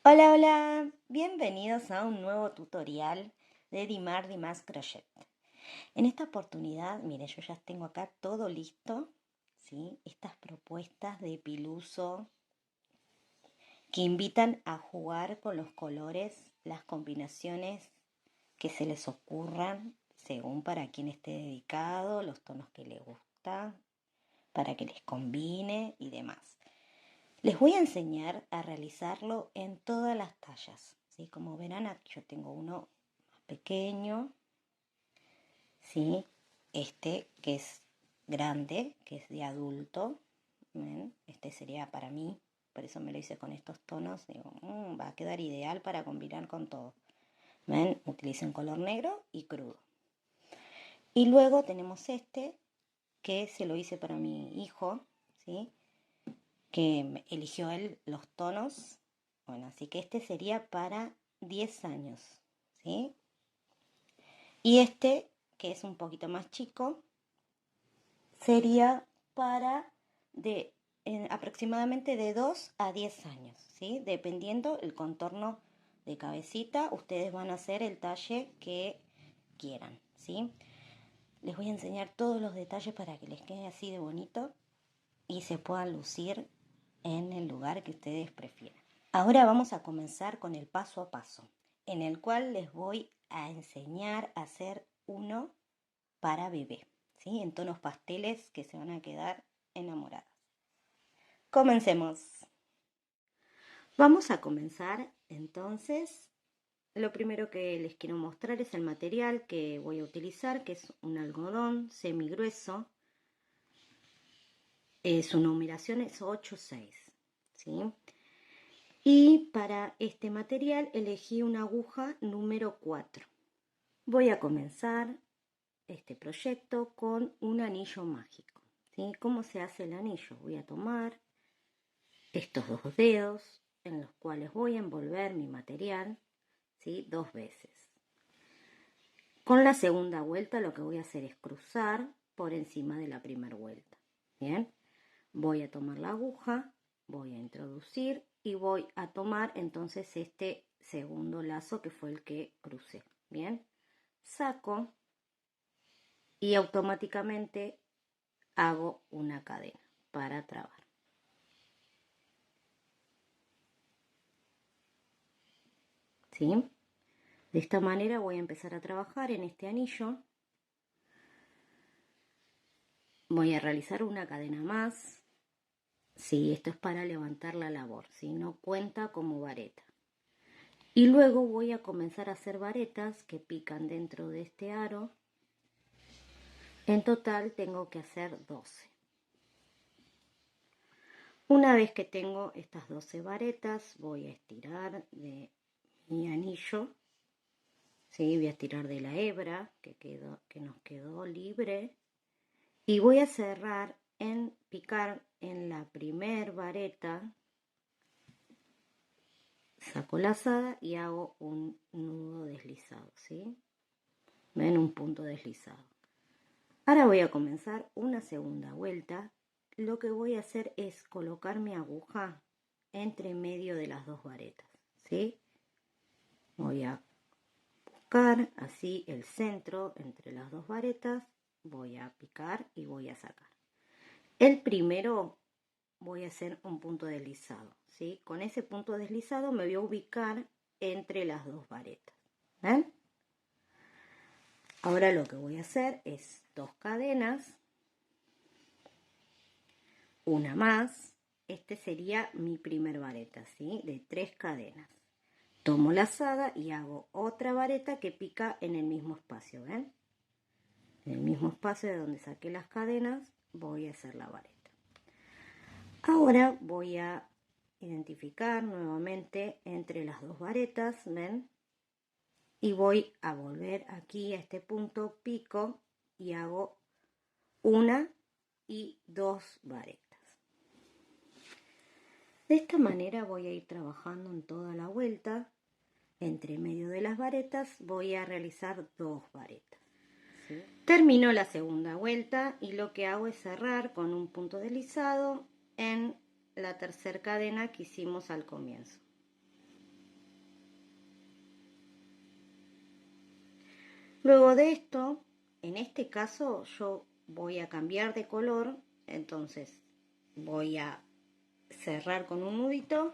Hola, hola, bienvenidos a un nuevo tutorial de Dimar Dimas Crochet. En esta oportunidad, mire, yo ya tengo acá todo listo, ¿sí? Estas propuestas de piluso que invitan a jugar con los colores, las combinaciones que se les ocurran, según para quien esté dedicado, los tonos que le gusta, para que les combine y demás. Les voy a enseñar a realizarlo en todas las tallas, ¿sí? Como verán, aquí yo tengo uno más pequeño, ¿sí? Este que es grande, que es de adulto, ¿ven? Este sería para mí, por eso me lo hice con estos tonos, digo, va a quedar ideal para combinar con todo. ¿Ven? Utilicen color negro y crudo. Y luego tenemos este, que se lo hice para mi hijo, ¿sí? Que eligió él los tonos. Bueno, así que este sería para 10 años, ¿sí? Y este, que es un poquito más chico, sería para aproximadamente de 2 a 10 años, ¿sí? Dependiendo el contorno de cabecita, ustedes van a hacer el talle que quieran, ¿sí? Les voy a enseñar todos los detalles para que les quede así de bonito y se puedan lucir en el lugar que ustedes prefieran. Ahora vamos a comenzar con el paso a paso, en el cual les voy a enseñar a hacer uno para bebé, ¿sí? En tonos pasteles que se van a quedar enamoradas. Comencemos. Vamos a comenzar entonces. Lo primero que les quiero mostrar es el material que voy a utilizar, que es un algodón semigrueso. Su numeración es 8-6, ¿sí? Y para este material elegí una aguja número 4. Voy a comenzar este proyecto con un anillo mágico, ¿sí? ¿Cómo se hace el anillo? Voy a tomar estos dos dedos en los cuales voy a envolver mi material, ¿sí? 2 veces. Con la segunda vuelta lo que voy a hacer es cruzar por encima de la primera vuelta. Bien, voy a tomar la aguja, voy a introducir y voy a tomar entonces este segundo lazo que fue el que crucé. Bien, saco y automáticamente hago una cadena para trabar. ¿Sí? De esta manera voy a empezar a trabajar en este anillo. Voy a realizar una cadena más. Sí, esto es para levantar la labor, ¿sí? No cuenta como vareta. Y luego voy a comenzar a hacer varetas que pican dentro de este aro. En total tengo que hacer 12. Una vez que tengo estas 12 varetas, voy a estirar de mi anillo, ¿sí? Voy a estirar de la hebra que nos quedó libre y voy a cerrar en picar en la primer vareta, saco lazada y hago un nudo deslizado, ¿sí? Ven, un punto deslizado. Ahora voy a comenzar una segunda vuelta. Lo que voy a hacer es colocar mi aguja entre medio de las dos varetas, ¿sí? Voy a buscar así el centro entre las dos varetas, voy a picar y voy a sacar. El primero voy a hacer un punto deslizado, ¿sí? Con ese punto deslizado me voy a ubicar entre las dos varetas, ¿ven? Ahora lo que voy a hacer es 2 cadenas, una más. Este sería mi primer vareta, ¿sí? De 3 cadenas. Tomo lazada y hago otra vareta que pica en el mismo espacio, ¿ven? En el mismo espacio de donde saqué las cadenas voy a hacer la vareta. Ahora voy a identificar nuevamente entre las dos varetas, ¿ven? Y voy a volver aquí a este punto, pico y hago una y 2 varetas. De esta manera voy a ir trabajando en toda la vuelta. Entre medio de las varetas voy a realizar 2 varetas. ¿Sí? Termino la segunda vuelta y lo que hago es cerrar con un punto deslizado en la tercera cadena que hicimos al comienzo. Luego de esto, en este caso yo voy a cambiar de color, entonces voy a cerrar con un nudito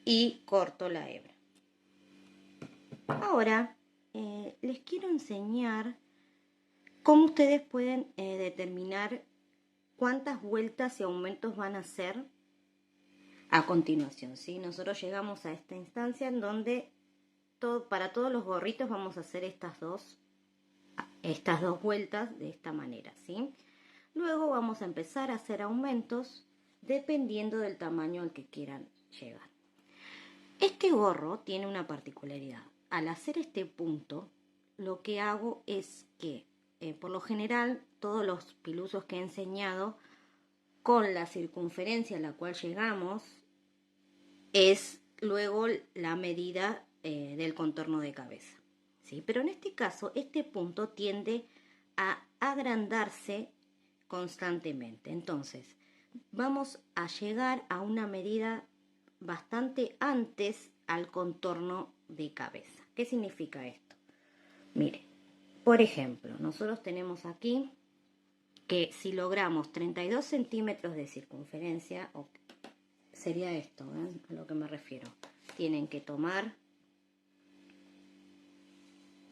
y corto la hebra. Ahora les quiero enseñar cómo ustedes pueden determinar cuántas vueltas y aumentos van a hacer a continuación, ¿sí? Nosotros llegamos a esta instancia en donde para todos los gorritos vamos a hacer estas dos vueltas de esta manera, ¿sí? Luego vamos a empezar a hacer aumentos dependiendo del tamaño al que quieran llegar. Este gorro tiene una particularidad. Al hacer este punto, lo que hago es que, por lo general, todos los pilusos que he enseñado, con la circunferencia a la cual llegamos, es luego la medida del contorno de cabeza, ¿sí? Pero en este caso, este punto tiende a agrandarse constantemente. Entonces, vamos a llegar a una medida bastante antes al contorno de cabeza. ¿Qué significa esto? Mire, por ejemplo, nosotros tenemos aquí que si logramos 32 centímetros de circunferencia, sería esto, ¿ven? A lo que me refiero. Tienen que tomar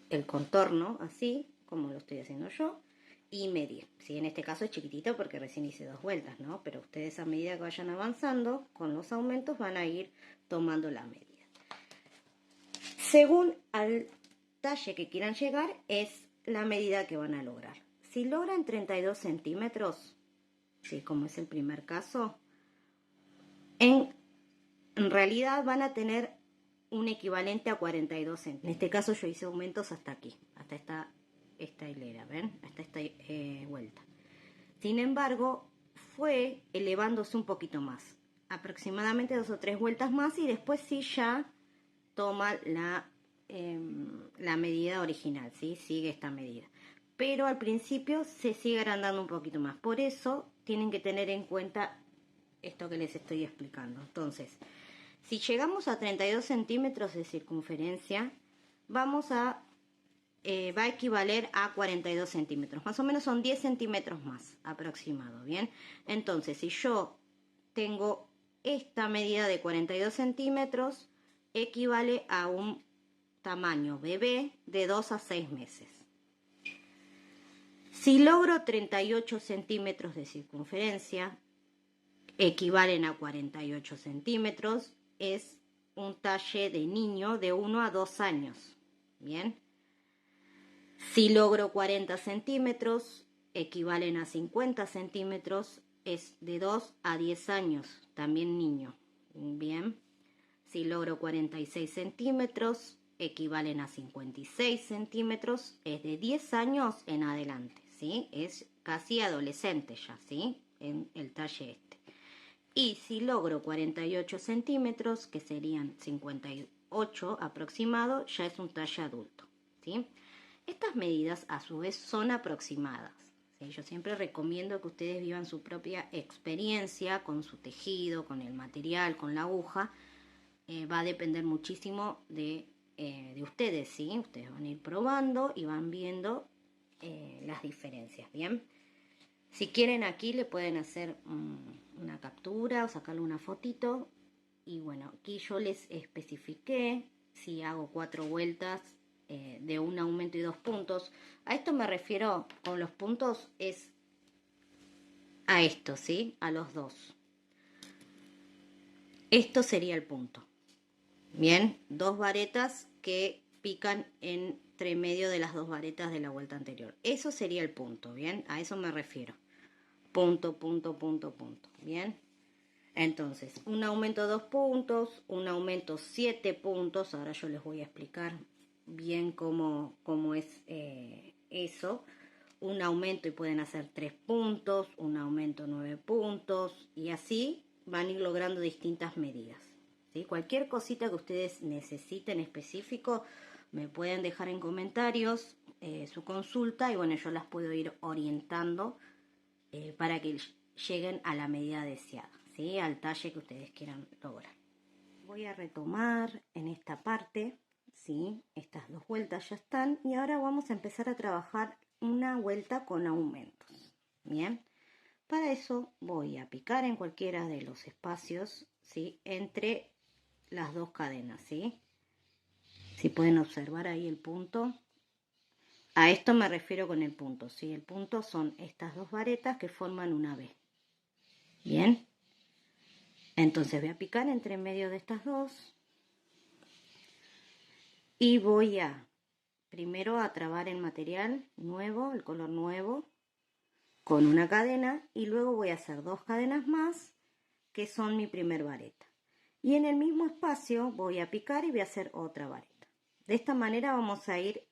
el contorno así, como lo estoy haciendo yo, y medir. Sí, en este caso es chiquitito porque recién hice 2 vueltas, ¿no? Pero ustedes a medida que vayan avanzando con los aumentos van a ir tomando la medida. Según al talle que quieran llegar es la medida que van a lograr. Si logran 32 centímetros, sí, como es el primer caso, en realidad van a tener un equivalente a 42 centímetros. En este caso yo hice aumentos hasta aquí, hasta esta hilera, ¿ven? Hasta esta vuelta. Sin embargo, fue elevándose un poquito más, aproximadamente 2 o 3 vueltas más, y después sí ya toma la medida original, ¿sí? Sigue esta medida. Pero al principio se sigue agrandando un poquito más. Por eso tienen que tener en cuenta esto que les estoy explicando. Entonces, si llegamos a 32 centímetros de circunferencia, va a equivaler a 42 centímetros. Más o menos son 10 centímetros más aproximado, ¿bien? Entonces, si yo tengo esta medida de 42 centímetros, equivale a un tamaño bebé de 2 a 6 meses. Si logro 38 centímetros de circunferencia, equivalen a 48 centímetros, es un talle de niño de 1 a 2 años, ¿bien? Si logro 40 centímetros, equivalen a 50 centímetros, es de 2 a 10 años, también niño, ¿bien? Si logro 46 centímetros, equivalen a 56 centímetros, es de 10 años en adelante, ¿sí? Es casi adolescente ya, ¿sí? En el talle este. Y si logro 48 centímetros, que serían 58 aproximado, ya es un talle adulto, ¿sí? Estas medidas a su vez son aproximadas, ¿sí? Yo siempre recomiendo que ustedes vivan su propia experiencia con su tejido, con el material, con la aguja. Va a depender muchísimo de ustedes, ¿sí? Ustedes van a ir probando y van viendo las diferencias, ¿bien? Si quieren aquí le pueden hacer una captura o sacarle una fotito. Y bueno, aquí yo les especifiqué si hago 4 vueltas de un aumento y 2 puntos. A esto me refiero con los puntos, es a esto, ¿sí? A los dos. Esto sería el punto. Bien, 2 varetas que pican entre medio de las 2 varetas de la vuelta anterior. Eso sería el punto, ¿bien? A eso me refiero. Punto, punto, punto, punto. Bien. Entonces, un aumento 2 puntos, un aumento 7 puntos. Ahora yo les voy a explicar bien cómo es eso. Un aumento y pueden hacer 3 puntos, un aumento 9 puntos y así van a ir logrando distintas medidas, ¿sí? Cualquier cosita que ustedes necesiten específico me pueden dejar en comentarios su consulta y bueno, yo las puedo ir orientando para que lleguen a la medida deseada, ¿sí? Al talle que ustedes quieran lograr. Voy a retomar en esta parte ¿sí? Estas 2 vueltas ya están y ahora vamos a empezar a trabajar una vuelta con aumentos. Bien, para eso voy a picar en cualquiera de los espacios, ¿sí? Entre las 2 cadenas, ¿sí? Si pueden observar ahí el punto. A esto me refiero con el punto, ¿sí? El punto son estas 2 varetas que forman una V. Bien. Entonces voy a picar entre medio de estas 2. Y voy a primero a trabar el material nuevo, el color nuevo, con una cadena. Y luego voy a hacer 2 cadenas más, que son mi primer vareta. Y en el mismo espacio voy a picar y voy a hacer otra vareta. De esta manera vamos a ir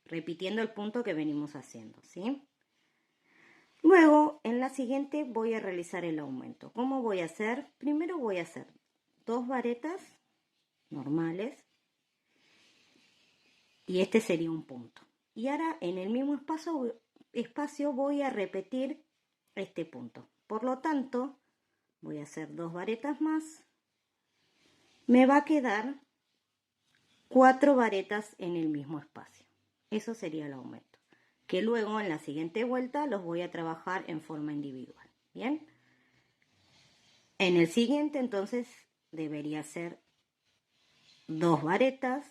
repitiendo el punto que venimos haciendo, ¿sí? Luego, en la siguiente voy a realizar el aumento. ¿Cómo voy a hacer? Primero voy a hacer 2 varetas normales y este sería un punto. Y ahora en el mismo espacio voy a repetir este punto. Por lo tanto, voy a hacer 2 varetas más. Me va a quedar 4 varetas en el mismo espacio. Eso sería el aumento, que luego en la siguiente vuelta los voy a trabajar en forma individual. Bien, en el siguiente entonces debería ser 2 varetas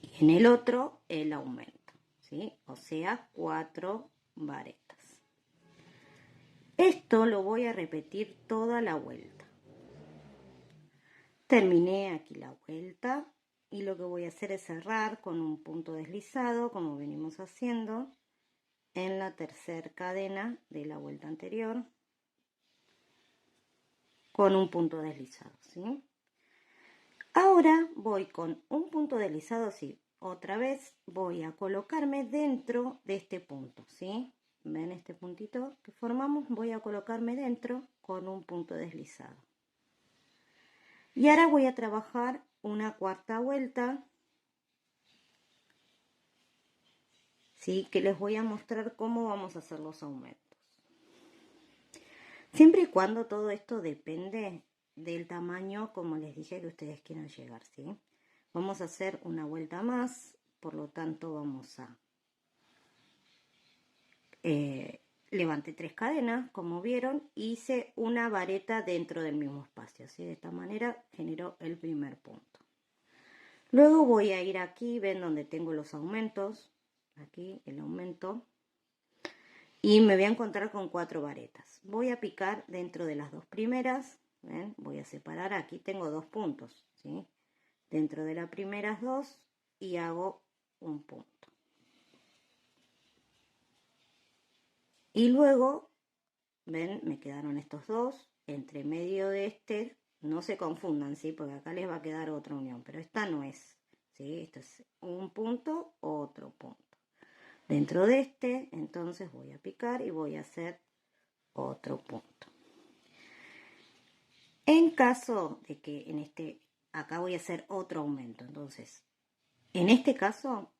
y en el otro el aumento, ¿sí? O sea, 4 varetas. Esto lo voy a repetir toda la vuelta. Terminé aquí la vuelta y lo que voy a hacer es cerrar con un punto deslizado, como venimos haciendo, en la tercera cadena de la vuelta anterior, con un punto deslizado, ¿sí? Ahora voy con un punto deslizado, sí, otra vez voy a colocarme dentro de este punto, ¿sí? ¿Ven este puntito que formamos? Voy a colocarme dentro con un punto deslizado. Y ahora voy a trabajar una cuarta vuelta, ¿sí? Que les voy a mostrar cómo vamos a hacer los aumentos. Siempre y cuando todo esto depende del tamaño, como les dije, que ustedes quieran llegar, ¿sí? Vamos a hacer una vuelta más, por lo tanto vamos a levanté 3 cadenas, como vieron, hice una vareta dentro del mismo espacio, ¿sí? De esta manera generó el primer punto. Luego voy a ir aquí, ven donde tengo los aumentos, aquí el aumento, y me voy a encontrar con 4 varetas. Voy a picar dentro de las 2 primeras, ¿ven? Voy a separar, aquí tengo 2 puntos, ¿sí? Dentro de las primeras 2 y hago un punto. Y luego, ven, me quedaron estos 2, entre medio de este, no se confundan, ¿sí? Porque acá les va a quedar otra unión, pero esta no es, ¿sí? Esto es un punto, otro punto. Dentro de este, entonces voy a picar y voy a hacer otro punto. En caso de que en este, acá voy a hacer otro aumento, entonces, en este caso,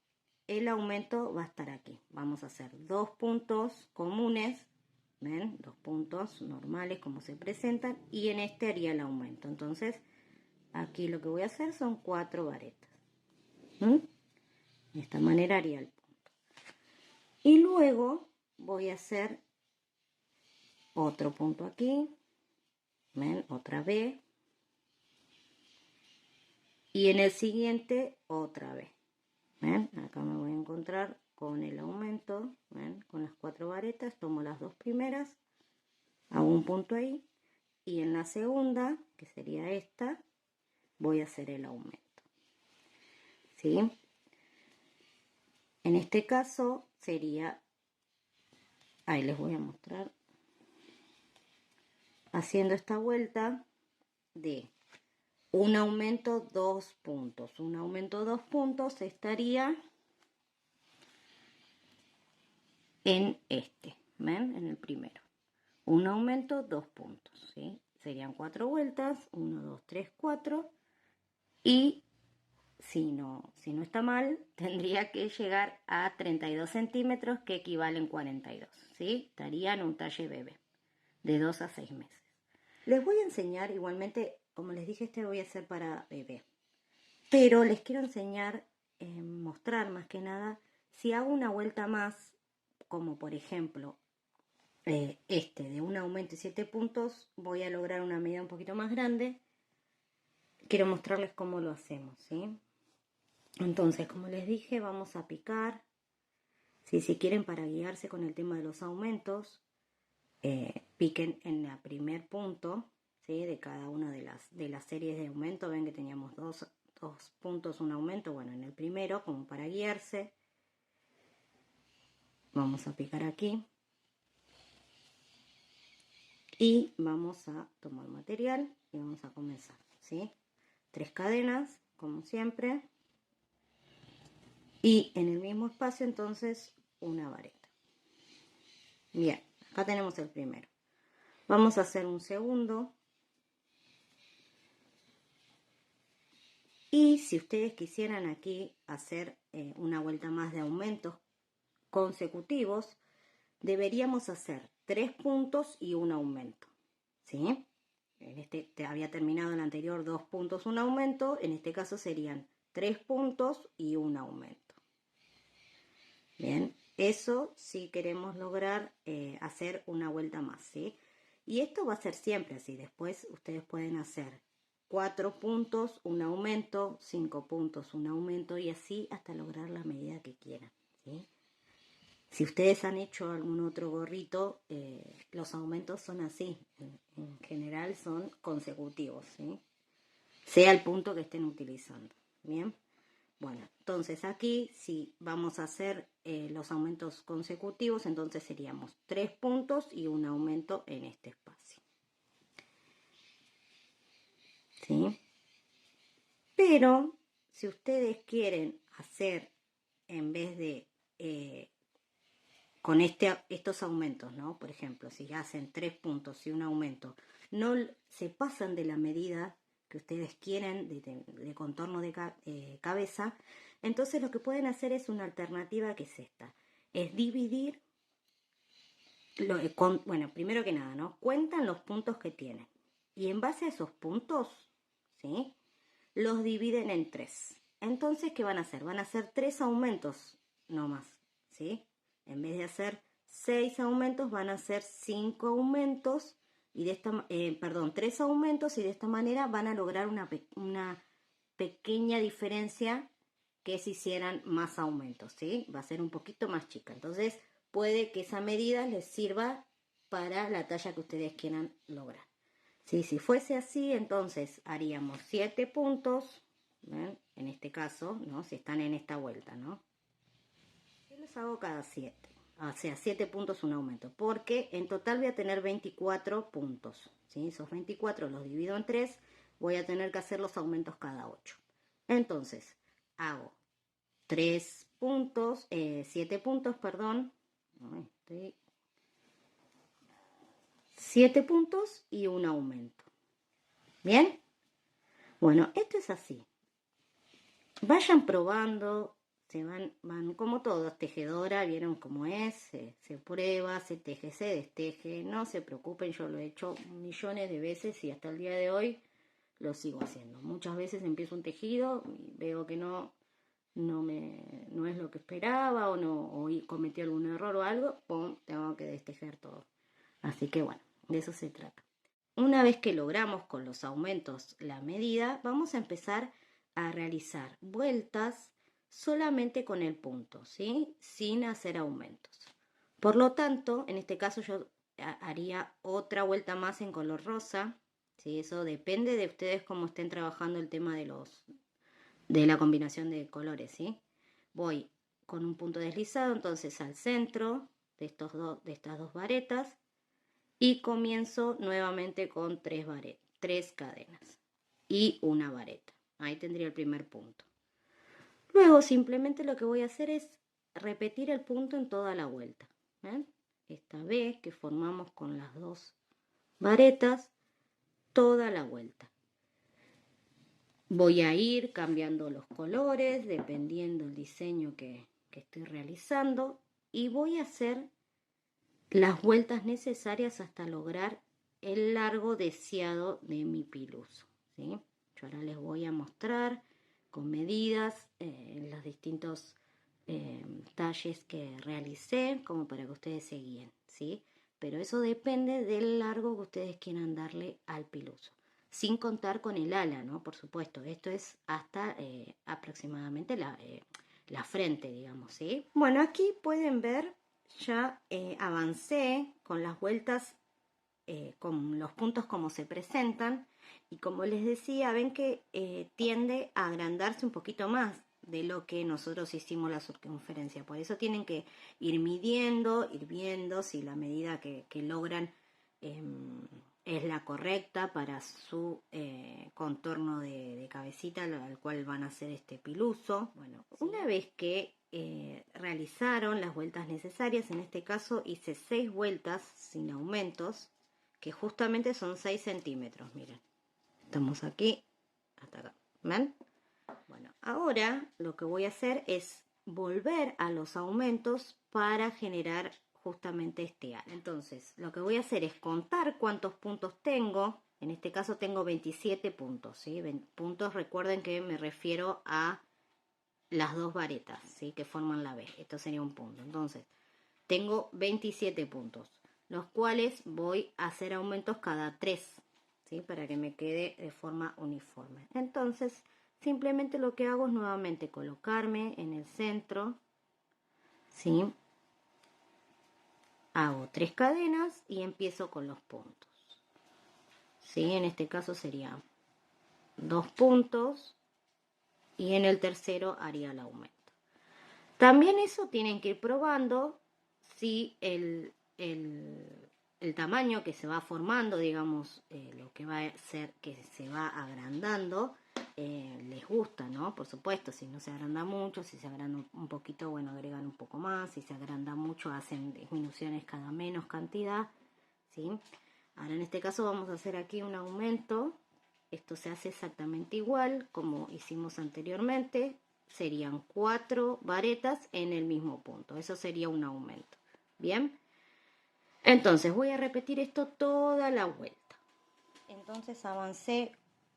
el aumento va a estar aquí. Vamos a hacer 2 puntos comunes, ¿ven? 2 puntos normales como se presentan, y en este haría el aumento. Entonces, aquí lo que voy a hacer son 4 varetas. De esta manera haría el punto. Y luego voy a hacer otro punto aquí, ¿ven? Otra vez. Y en el siguiente, otra vez. ¿Ven? Acá me voy a encontrar con el aumento, ¿ven? Con las 4 varetas, tomo las 2 primeras, hago un punto ahí, y en la segunda, que sería esta, voy a hacer el aumento, ¿sí? En este caso sería, ahí les voy a mostrar, haciendo esta vuelta de un aumento, 2 puntos. Un aumento, 2 puntos estaría en este, ¿ven? En el primero. Un aumento, 2 puntos, ¿sí? Serían 4 vueltas, 1, 2, 3, 4. Y si no está mal, tendría que llegar a 32 centímetros, que equivalen 42, ¿sí? Estaría en un talle bebé, de 2 a 6 meses. Les voy a enseñar igualmente como les dije, este lo voy a hacer para bebé. Pero les quiero enseñar, mostrar más que nada, si hago una vuelta más, como por ejemplo de un aumento y 7 puntos, voy a lograr una medida un poquito más grande. Quiero mostrarles cómo lo hacemos, ¿sí? Entonces, como les dije, vamos a picar. Si quieren, para guiarse con el tema de los aumentos, piquen en el primer punto, ¿sí? De cada una de las series de aumento. Ven que teníamos dos puntos, un aumento. Bueno, en el primero, como para guiarse, vamos a picar aquí. Y vamos a tomar material y vamos a comenzar, ¿sí? 3 cadenas, como siempre. Y en el mismo espacio, entonces, una vareta. Bien, acá tenemos el primero. Vamos a hacer un segundo. Y si ustedes quisieran aquí hacer una vuelta más de aumentos consecutivos, deberíamos hacer 3 puntos y un aumento, ¿sí? En este había terminado el anterior 2 puntos, un aumento. En este caso serían 3 puntos y un aumento. Bien, eso sí queremos lograr hacer una vuelta más, ¿sí? Y esto va a ser siempre así. Después ustedes pueden hacer 4 puntos, un aumento, 5 puntos, un aumento y así hasta lograr la medida que quieran, ¿sí? Si ustedes han hecho algún otro gorrito, los aumentos son así. En general son consecutivos, ¿sí? Sea el punto que estén utilizando. Bien. Bueno, entonces aquí si vamos a hacer los aumentos consecutivos, entonces seríamos 3 puntos y un aumento en este espacio. ¿Sí? Pero si ustedes quieren hacer, en vez de con estos aumentos, ¿no? Por ejemplo, si hacen 3 puntos y un aumento, no se pasan de la medida que ustedes quieren de contorno de cabeza, entonces lo que pueden hacer es una alternativa que es esta, es dividir, bueno, primero que nada, ¿no? Cuentan los puntos que tienen y en base a esos puntos, ¿sí? Los dividen en 3. Entonces, ¿qué van a hacer? Van a hacer 3 aumentos nomás, ¿sí? En vez de hacer 6 aumentos, van a hacer 5 aumentos y de esta, 3 aumentos y de esta manera van a lograr una pequeña diferencia que si hicieran más aumentos, ¿sí? Va a ser un poquito más chica. Entonces, puede que esa medida les sirva para la talla que ustedes quieran lograr. ¿Sí? Si fuese así, entonces haríamos 7 puntos, ¿ven? En este caso, ¿no? Si están en esta vuelta, ¿no? Yo los hago cada 7, o sea, 7 puntos un aumento, porque en total voy a tener 24 puntos, ¿sí? Esos 24 los divido en 3, voy a tener que hacer los aumentos cada 8. Entonces, hago 3 puntos, 7 puntos, perdón, 7 puntos y un aumento. ¿Bien? Bueno, esto es así. Vayan probando, se van como todos, tejedora, vieron cómo es, se prueba, se teje, se desteje, no se preocupen, yo lo he hecho millones de veces y hasta el día de hoy lo sigo haciendo. Muchas veces empiezo un tejido y veo que no es lo que esperaba o cometí algún error o algo, ¡pum!, tengo que destejer todo. Así que bueno, de eso se trata. Una vez que logramos con los aumentos la medida, vamos a empezar a realizar vueltas solamente con el punto, ¿sí? Sin hacer aumentos. Por lo tanto, en este caso yo haría otra vuelta más en color rosa, ¿sí? Eso depende de ustedes cómo estén trabajando el tema de la combinación de colores, ¿sí? Voy con un punto deslizado entonces al centro de estas dos varetas y comienzo nuevamente con 3 cadenas y una vareta. Ahí tendría el primer punto. Luego simplemente lo que voy a hacer es repetir el punto en toda la vuelta. ¿Ven? Esta vez que formamos con las 2 varetas toda la vuelta. Voy a ir cambiando los colores dependiendo del diseño que estoy realizando y voy a hacer las vueltas necesarias hasta lograr el largo deseado de mi piluso, ¿sí? Yo ahora les voy a mostrar con medidas los distintos talles que realicé, como para que ustedes se guíen, ¿sí? Pero eso depende del largo que ustedes quieran darle al piluso. Sin contar con el ala, ¿no? Por supuesto, esto es hasta aproximadamente la frente, digamos, ¿sí? Bueno, aquí pueden ver, ya avancé con las vueltas, con los puntos como se presentan, y como les decía, ven que tiende a agrandarse un poquito más de lo que nosotros hicimos la circunferencia. Por eso tienen que ir midiendo, ir viendo si la medida que logran es la correcta para su contorno de cabecita al cual van a hacer este piluso. Bueno, una vez que realizaron las vueltas necesarias, en este caso hice 6 vueltas sin aumentos, que justamente son 6 centímetros, miren. Estamos aquí hasta acá, ¿ven? Bueno, ahora lo que voy a hacer es volver a los aumentos para generar justamente este ala. Entonces, lo que voy a hacer es contar cuántos puntos tengo. En este caso tengo 27 puntos, ¿sí? Puntos, recuerden que me refiero a las dos varetas, ¿sí? Que forman la B. Esto sería un punto. Entonces, tengo 27 puntos, los cuales voy a hacer aumentos cada 3, ¿sí? Para que me quede de forma uniforme. Entonces, simplemente lo que hago es nuevamente colocarme en el centro, ¿sí? Hago 3 cadenas y empiezo con los puntos, ¿sí? En este caso serían 2 puntos y en el tercero haría el aumento. También eso tienen que ir probando si el tamaño que se va formando, digamos, lo que va a ser que se va agrandando, les gusta, ¿no? Por supuesto, si no se agranda mucho, si se agranda un poquito, bueno, agregan un poco más, si se agranda mucho, hacen disminuciones cada menos cantidad, ¿sí? Ahora en este caso vamos a hacer aquí un aumento. Esto se hace exactamente igual como hicimos anteriormente. Serían 4 varetas en el mismo punto. Eso sería un aumento. Bien. Entonces voy a repetir esto toda la vuelta. Entonces avancé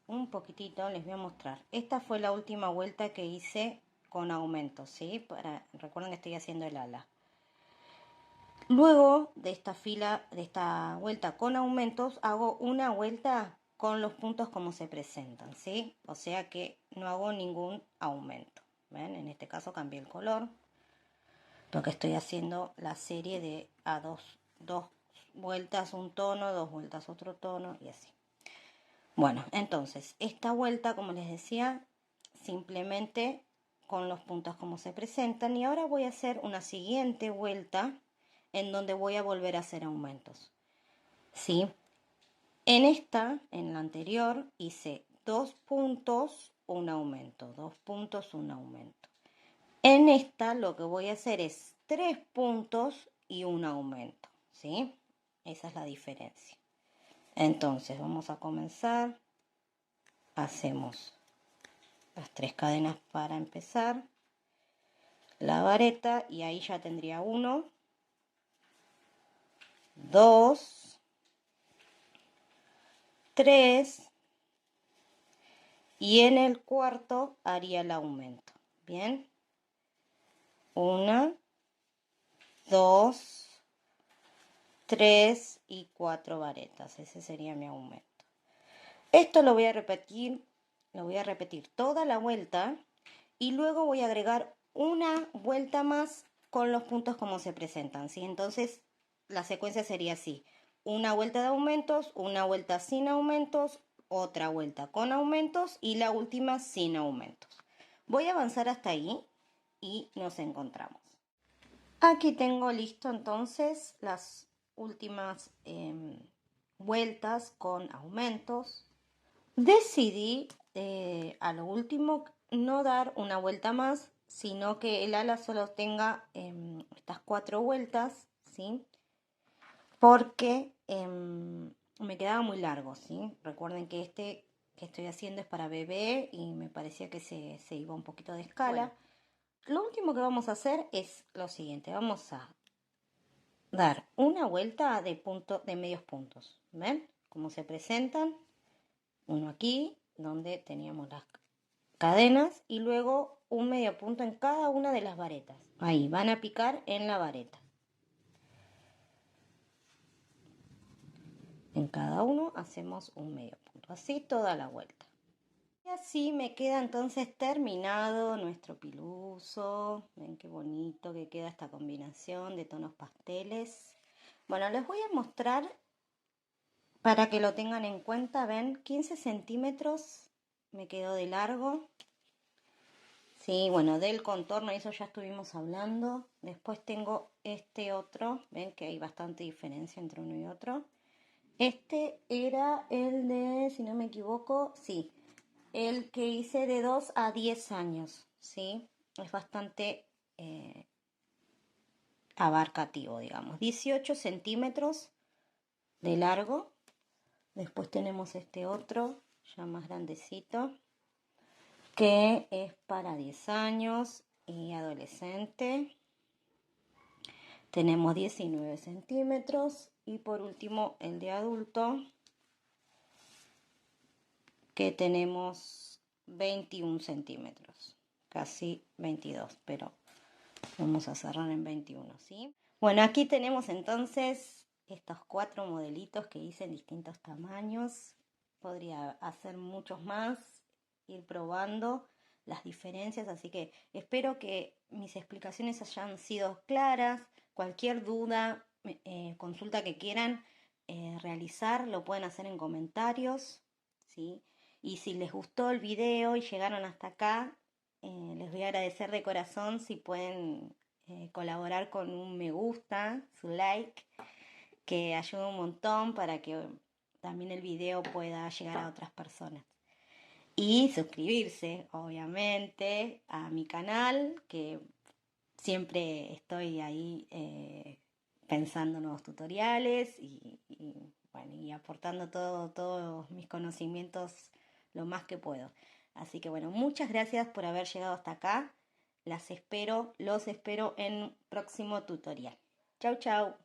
un poquitito, les voy a mostrar. Esta fue la última vuelta que hice con aumentos, ¿sí? Recuerden que estoy haciendo el ala. Luego de esta fila, de esta vuelta con aumentos, hago una vuelta con los puntos como se presentan, ¿sí? O sea que no hago ningún aumento. ¿Ven? En este caso cambié el color, porque estoy haciendo la serie de a dos vueltas un tono, 2 vueltas otro tono y así. Bueno, entonces esta vuelta, como les decía, simplemente con los puntos como se presentan, y ahora voy a hacer una siguiente vuelta en donde voy a volver a hacer aumentos, ¿sí? En la anterior, hice 2 puntos, un aumento, 2 puntos, un aumento. En esta lo que voy a hacer es 3 puntos y un aumento, ¿sí? Esa es la diferencia. Entonces vamos a comenzar. Hacemos las 3 cadenas para empezar, la vareta, y ahí ya tendría 1, 2, 3, y en el cuarto haría el aumento. Bien, 1, 2, 3 y 4 varetas. Ese sería mi aumento. Esto lo voy a repetir toda la vuelta, y luego voy a agregar una vuelta más con los puntos como se presentan, ¿sí? Entonces la secuencia sería así: una vuelta de aumentos, una vuelta sin aumentos, otra vuelta con aumentos y la última sin aumentos. Voy a avanzar hasta ahí y nos encontramos. Aquí tengo listo entonces las últimas vueltas con aumentos. Decidí a lo último no dar una vuelta más, sino que el ala solo tenga estas 4 vueltas, ¿sí? Porque me quedaba muy largo, ¿sí? Recuerden que este que estoy haciendo es para bebé y me parecía que se iba un poquito de escala. Bueno, lo último que vamos a hacer es lo siguiente: vamos a dar una vuelta de medios puntos. ¿Ven cómo se presentan? Uno aquí donde teníamos las cadenas y luego un medio punto en cada una de las varetas. Ahí van a picar en la vareta. En cada uno hacemos un medio punto, así toda la vuelta. Y así me queda entonces terminado nuestro piluso. Ven qué bonito que queda esta combinación de tonos pasteles. Bueno, les voy a mostrar para que lo tengan en cuenta. Ven, 15 centímetros me quedó de largo. Sí, bueno, del contorno, eso ya estuvimos hablando. Después tengo este otro. Ven que hay bastante diferencia entre uno y otro. Este era el de, si no me equivoco, sí, el que hice de 2 a 10 años, ¿sí? Es bastante abarcativo, digamos. 18 centímetros de largo. Después tenemos este otro, ya más grandecito, que es para 10 años y adolescente. Tenemos 19 centímetros. Y por último, el de adulto, que tenemos 21 centímetros, casi 22, pero vamos a cerrar en 21, ¿sí? Bueno, aquí tenemos entonces estos 4 modelitos que hice en distintos tamaños. Podría hacer muchos más, ir probando las diferencias, así que espero que mis explicaciones hayan sido claras. Cualquier duda, consulta que quieran realizar, lo pueden hacer en comentarios, ¿sí? Y si les gustó el video y llegaron hasta acá, les voy a agradecer de corazón si pueden colaborar con un me gusta, su like, que ayuda un montón para que también el video pueda llegar a otras personas. Y suscribirse, obviamente, a mi canal, que siempre estoy ahí pensando nuevos tutoriales bueno, y aportando todos mis conocimientos lo más que puedo. Así que bueno, muchas gracias por haber llegado hasta acá. Los espero en un próximo tutorial. Chau, chau.